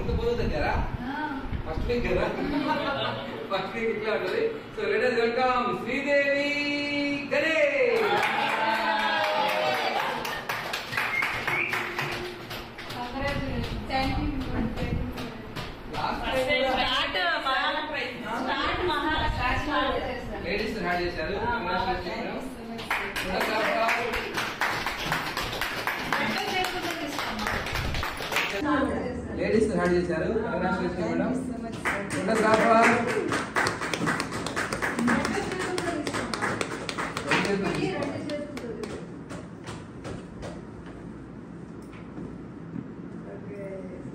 కొంత పోదు దగ్గర ఫస్ట్ వీక్ కదా ఫస్ట్ వీక్ ఇట్లా ఉంటుంది. So let us welcome Sridevi Ganesh. Ladies hand చేశారు. లేడీస్ హ్యాండ్ చేశారు. Photographer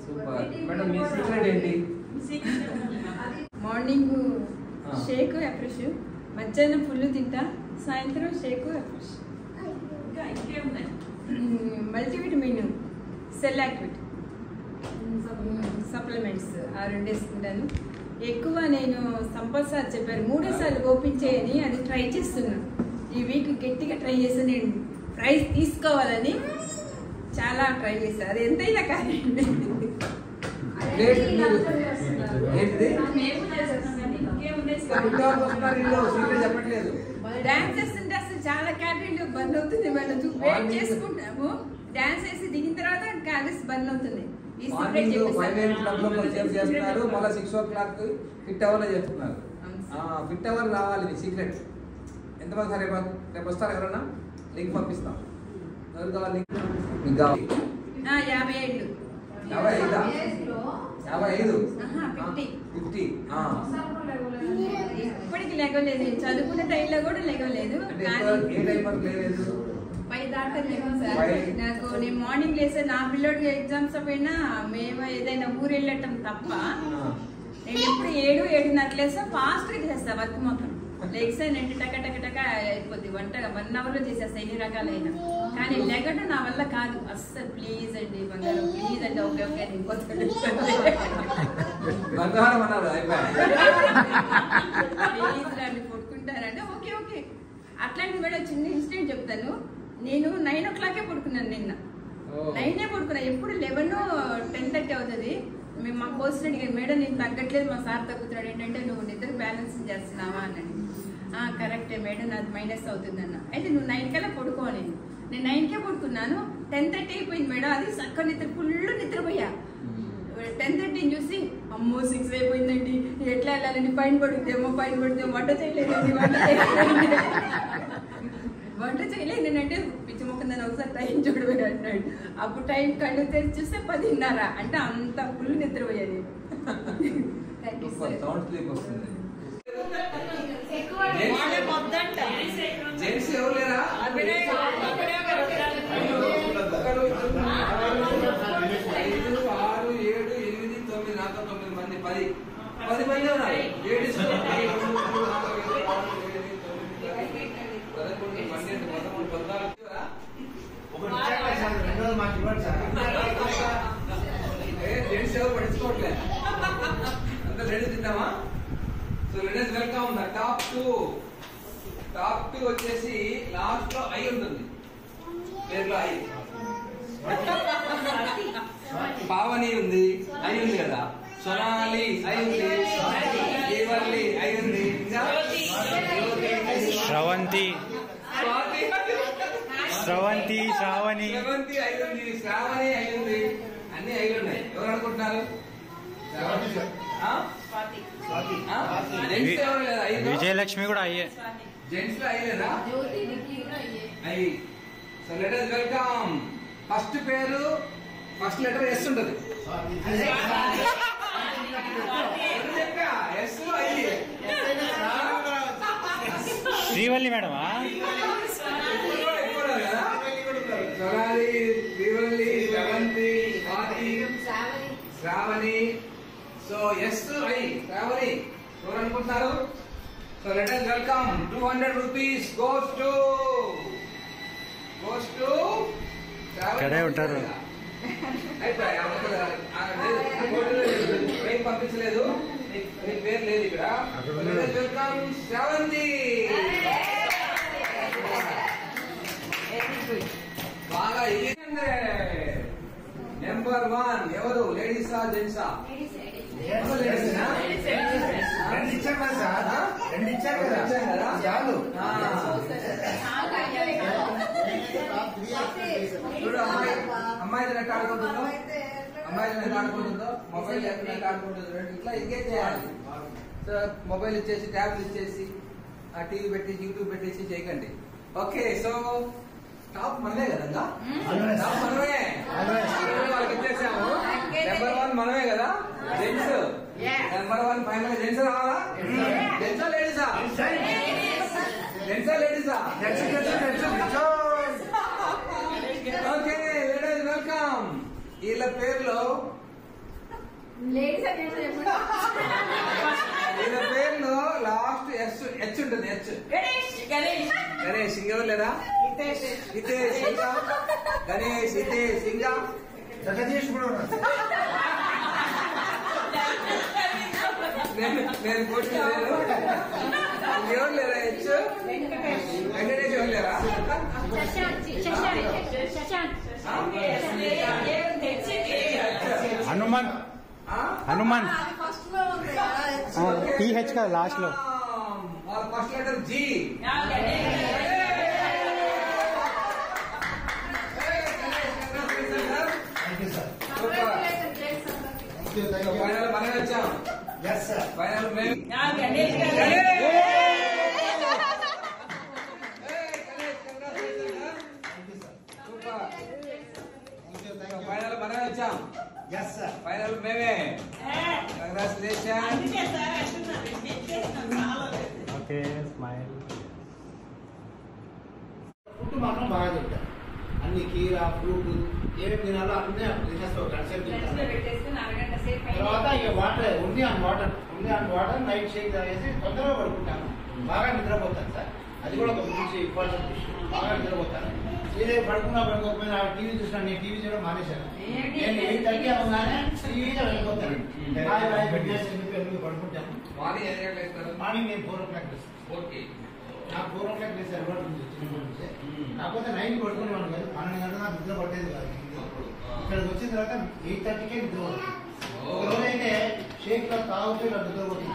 super. మేడం మీ సీక్రెట్ ఏంటి? మార్నింగ్ షేక్ అఫ్రెష్, మధ్యాహ్నం ఫుల్ తింటా, సాయంత్రం shake afresh, multivitamin, cell activity supplements ఆ రెండు వేసుకుంటాను. ఎక్కువ నేను సంపత్ సార్ చెప్పారు 3 సార్లు ఓపెన్ చేయని, అది ట్రై చేస్తున్నాను. ఈ వీక్ గట్టిగా ట్రై చేస్తాను. నేను ప్రైజ్ తీసుకోవాలని చాలా ట్రై చేస్తాను. అది ఎంతైనా కానీ చెప్పట్లేదు. డాన్స్ చేస్తుంటే అసలు చాలా క్యాలరీలు బర్న్ అవుతుంది. వాళ్ళు వెయిట్ చేసుకుంటాము, డాన్స్ వేసి దిగిన తర్వాత క్యాలరీస్ బర్న్ అవుతుంది. చేస్తున్నారు, మళ్ళీ 6 o'clock ఫిట్ అవర్లో చేస్తున్నారు. ఫిట్ అవర్ రావాలి. మీ సీక్రెట్ ఎంతమంది సార్ రేపు వస్తారు? ఎవరన్నా లింక్ పంపిస్తాం. ఎవరు కావాలి? మీకు కావాలి 55 50. ఇప్పటికి లెగలేదు. చదువుకునే టైంలో కూడా లెగలేదు. ఏ టైం వరకు లేదు? 5 దాకా లేవు సార్. నాకు నేను మార్నింగ్ లేసే నా పిల్లోడికి ఎగ్జామ్స్ పోయినా మేము ఏదైనా ఊరు వెళ్ళటం తప్ప నేను ఎప్పుడు 7-7:30 లేసా. ఫాస్ట్ గా చేస్తా వర్క్ మొత్తం. లెగ్స్ అంటే టక టక టక అయిపోద్ది. వంట 1 hour లో చేసేస్తా ఎన్ని రకాలైనా. కానీ లెగడం నా వల్ల కాదు అస్సలు. ప్లీజ్ అండి బంగారం, ప్లీజ్ అండి. ఓకే ఓకే ప్లీజ్ రండి పడుకుంటారంటే ఓకే ఓకే. అట్లాంటి మేడం చిన్న ఇన్సిడెంట్ చెప్తాను. నేను 9 o'clock పడుకున్నాను. నిన్న 9 పడుకున్నా. ఎప్పుడు 11-10:30 అవుతుంది. మేము మా కోర్సుని అడిగాను, మేడం నేను తగ్గట్లేదు, మా సార్ తగ్గుతున్నాడు. ఏంటంటే నువ్వు నిద్ర బ్యాలెన్స్ చేస్తున్నావా అన్నాడు. కరెక్టే మేడం, నాది మైనస్ అవుతుంది అన్న. అయితే నువ్వు 9 కల్లా పడుకోవాలి. నేను 9కే పడుకున్నాను. 10:30 అయిపోయింది మేడం. అది చక్క నిద్ర, ఫుల్ నిద్రపోయా. 10:30 చూసి అమ్మో 6 అయిపోయిందండి, ఎట్లా వెళ్ళాలండి, పైన పడుతుందేమో వంట చేయలేదండి, వంట చేయలేదు నేనంటే పిచ్చి మొక్కందని ఒకసారి టైం చూడబోయి అంటాడు. అప్పుడు టైం కళ్ళు తెరిచి చూస్తే 10:30. అంటే అంత ఫుల్ నిద్రపోయేది. జెంట్స్ ఎవరు లేరా? 5, 6, 7, 8, 9 నాతో 9 మంది 10 మంది ఉన్నారు. 7 జెంట్స్ ఎవరు పట్టించుకోవట్లేదు. అంతా రెడీ తింటామా? So let us welcome the top 2 వచ్చేసి లాస్ట్ లో ఐ ఉంటుంది. పేర్లో ఐ. పావని ఉంది, ఐ ఉంది కదా. సోనాలి ఐ ఉంది, శ్రీవల్లి ఐ ఉంది, శ్రవంతి శ్రావణి ఐ ఉంది, శ్రావణి ఐ ఉంది. అన్ని ఐలు ఉన్నాయి. ఎవరు అనుకుంటున్నారు? విజయలక్ష్మి కూడా అయ్యే. జెంట్స్ లో అయ్యలేదా? అయ్యి. So let us welcome first పేరు, ఫస్ట్ లెటర్ ఎస్ ఉంటుంది. శ్రీవల్లి మేడమా? Sonali, Srivalli, Sravanthi, Swathi, Sravani. So S I Sravani. ఎవరు అనుకుంటున్నారు? So let us welcome 200 rupees goes to ఇక్కడే ఉంటారు. పంపించలేదు, మీ పేరు లేదు ఇక్కడ. వెల్కమ్ శ్రావంతి. బాగా నెంబర్ 1 ఎవరు? లేడీసా జెంట్సా? లేడీసేనా? రెండు ఇచ్చాం కదా సార్, రెండు ఇచ్చాం కదా చాలు. చూడు అమ్మాయి నెట్ ఆడుకుంటుందో, అమ్మాయి నెట్ ఆడుకుంటుందో, మొబైల్ నెట్ ఆడుకుంటుందో, ఇట్లా ఎంగేజ్ చేయాలి. సో మొబైల్ ఇచ్చేసి ట్యాబ్లు ఇచ్చేసి ఆ టీవీ పెట్టేసి యూట్యూబ్ పెట్టేసి చేయకండి. ఓకే, సో టాప్ మనమే కదా, టాప్ మనమే, వాళ్ళకి ఇచ్చేసాము. నెంబర్ 1 మనమే కదా జెంట్స్. నెంబర్ 1 ఫైనల్ జెంట్స్ రావాలా? జెంట్సా లేడీసా? జెంట్సా లేడీసా? Okay, ladies welcome. వీళ్ళ పేర్లో వీళ్ళ పేర్లో లాస్ట్ హెచ్ ఉంటుంది. హెచ్ గణేష్. ఇంకెవరు లేదా? హితేష్. ఇంకా గణేష్, హితేష్, ఇంకా జగదీష్ కూడా ఉన్నారు. నేను కొట్టలేదు. ఇంకెవరు లేరా? హెచ్ వెంకటేష్ ఎవరు లేరా? హనుమాన్. హనుమాన్ టీహెచ్ కదా లాస్ట్ లో. First letter G. ఫైనల్ మనమే వచ్చాం. ఫైనల్ మేము. ఫైనల్ మనమే వచ్చాం. ఫైనల్ మేమే. కంగ్రాచులేషన్. Okay, smile. ఫుడ్ మాత్రం బాగా తింటారు. అన్ని కీర ఫ్రూట్ ఏమి తినాలో అన్నీ కన్సెప్ట్ తర్వాత ఇక water only on water night shake తాగేసి తొందరగా పడుకుంటాను. బాగా నిద్రపోతాను సార్. అది కూడా ఒక మంచి ఇంపార్టెంట్ విషయం. బాగా నిద్రపోతాను. ఏదే పడుకోకపోయినా టీవీ చూసినా, నేను టీవీ చూడడం మానేశాను. నేను 8:30 అవగానే టీవీలో వెళ్ళిపోతాను. పడుకుంటాను. మార్నింగ్ ఎన్ని గంటలకు వేస్తారు? మార్నింగ్ నేను 4 o'clock వేస్తాను. ఓకే, నాకు 4 o'clock వేసే అలవాటు ఉంది చిన్నప్పటి నుంచే. కాకపోతే 9 పడుకునేవాడు కాదు. 12 గంటల నాకు నిద్ర పట్టేది కాదు. ఇక్కడికి వచ్చిన తర్వాత 8:30కే నిద్ర పడుతుంది. ఒక రోజైతే షేక్ లో తాగుతూ ఇలా నిద్ర పడుతుంది.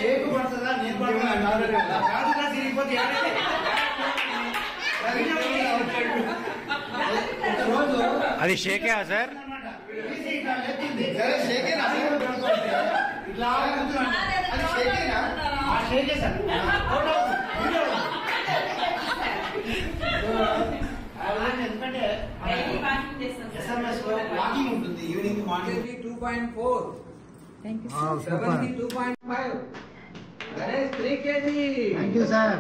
షేక్ పడుతుందా నేను పడుతున్నా ఇరిగిపోతే ఒక రోజు అది షేకే సార్? ఇట్లా అది షేకేనా? ఆ షేకే సార్. ఎందుకంటే ఎస్ఎంఎస్ లో వాకింగ్ ఉంటుంది evening morning. 2.4. Thank you. 72.5. Ganesh 3 kg. Thank you sir.